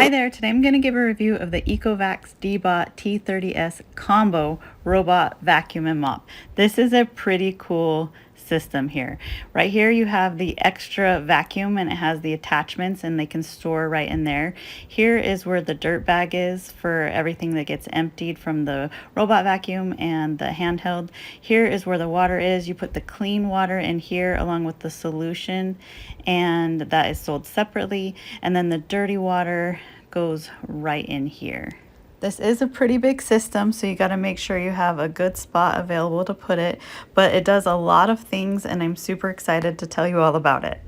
Hi there, today I'm going to give a review of the ECOVACS DEEBOT T30S Combo Robot Vacuum and Mop. This is a pretty cool system here. Right here you have the extra vacuum and it has the attachments and they can store right in there. Here is where the dirt bag is for everything that gets emptied from the robot vacuum and the handheld. Here is where the water is. You put the clean water in here along with the solution, and that is sold separately, and then the dirty water goes right in here. This is a pretty big system, so you got to make sure you have a good spot available to put it, but it does a lot of things and I'm super excited to tell you all about it.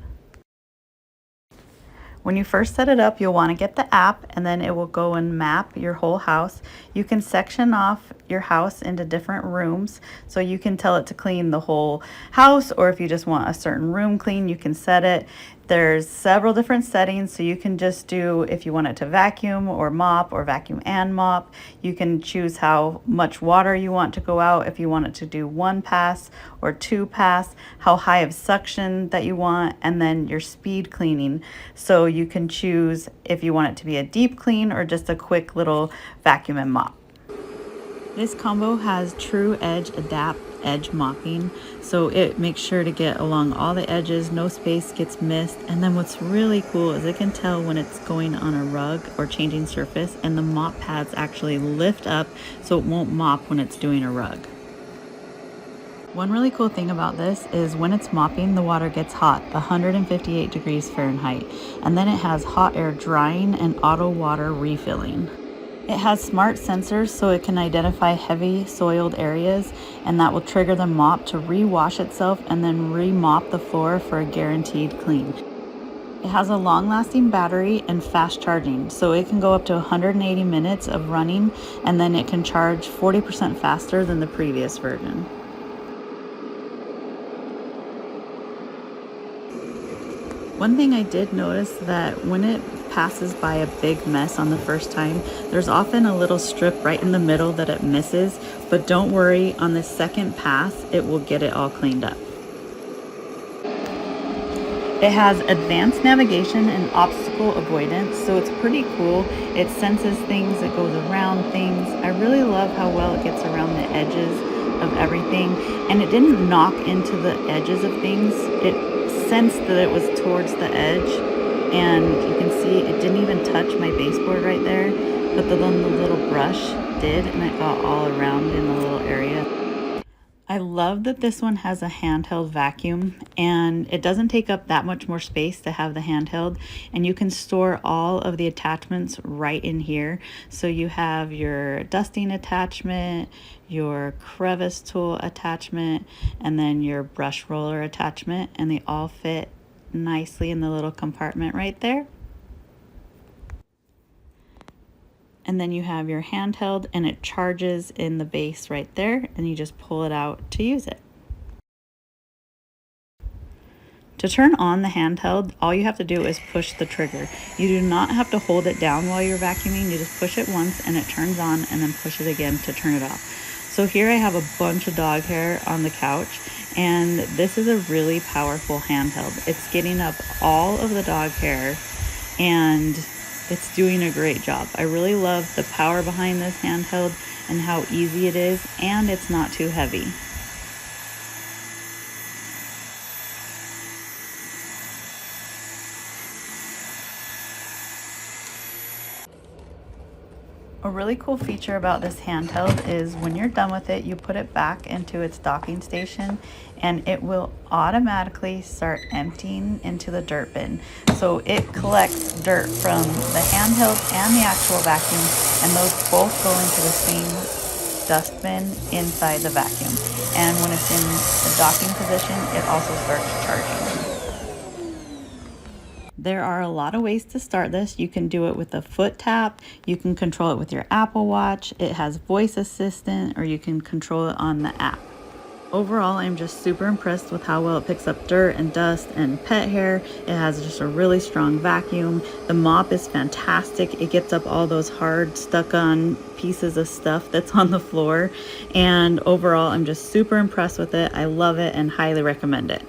When you first set it up, you'll want to get the app and then it will go and map your whole house. You can section off your house into different rooms, so you can tell it to clean the whole house, or if you just want a certain room clean, you can set it. There's several different settings, so you can just do if you want it to vacuum or mop or vacuum and mop. You can choose how much water you want to go out, if you want it to do 1 pass or 2 pass, how high of suction that you want, and then your speed cleaning. So you can choose if you want it to be a deep clean or just a quick little vacuum and mop. This combo has True Edge Adapt edge mopping, so it makes sure to get along all the edges, no space gets missed. And then what's really cool is it can tell when it's going on a rug or changing surface, and the mop pads actually lift up so it won't mop when it's doing a rug. One really cool thing about this is when it's mopping, the water gets hot, 158 degrees Fahrenheit, and then it has hot air drying and auto water refilling. It has smart sensors, so it can identify heavy soiled areas, and that will trigger the mop to re-wash itself and then re-mop the floor for a guaranteed clean. It has a long-lasting battery and fast charging, so it can go up to 180 minutes of running, and then it can charge 40% faster than the previous version. One thing I did notice that when it passes by a big mess on the first time, there's often a little strip right in the middle that it misses, but don't worry, on the second pass it will get it all cleaned up. It has advanced navigation and obstacle avoidance, so it's pretty cool. It senses things, it goes around things. I really love how well it gets around the edges of everything, and it didn't knock into the edges of things. It sensed that it was towards the edge, and you can see it didn't even touch my baseboard right there, but then the little brush did, and it got all around in the little area. I love that this one has a handheld vacuum, and it doesn't take up that much more space to have the handheld, and you can store all of the attachments right in here. So you have your dusting attachment, your crevice tool attachment, and then your brush roller attachment, and they all fit nicely in the little compartment right there. And then you have your handheld, and it charges in the base right there, and you just pull it out to use it. To turn on the handheld, all you have to do is push the trigger. You do not have to hold it down while you're vacuuming. You just push it once and it turns on, and then push it again to turn it off. So here I have a bunch of dog hair on the couch, and this is a really powerful handheld. It's getting up all of the dog hair, and it's doing a great job. I really love the power behind this handheld and how easy it is, and it's not too heavy. A really cool feature about this handheld is when you're done with it, you put it back into its docking station and it will automatically start emptying into the dirt bin. So it collects dirt from the handheld and the actual vacuum, and those both go into the same dustbin inside the vacuum. And when it's in the docking position, it also starts charging. There are a lot of ways to start this. You can do it with a foot tap, you can control it with your Apple Watch, it has voice assistant, or you can control it on the app. Overall, I'm just super impressed with how well it picks up dirt and dust and pet hair. It has just a really strong vacuum. The mop is fantastic. It gets up all those hard stuck on pieces of stuff that's on the floor. And overall, I'm just super impressed with it. I love it and highly recommend it.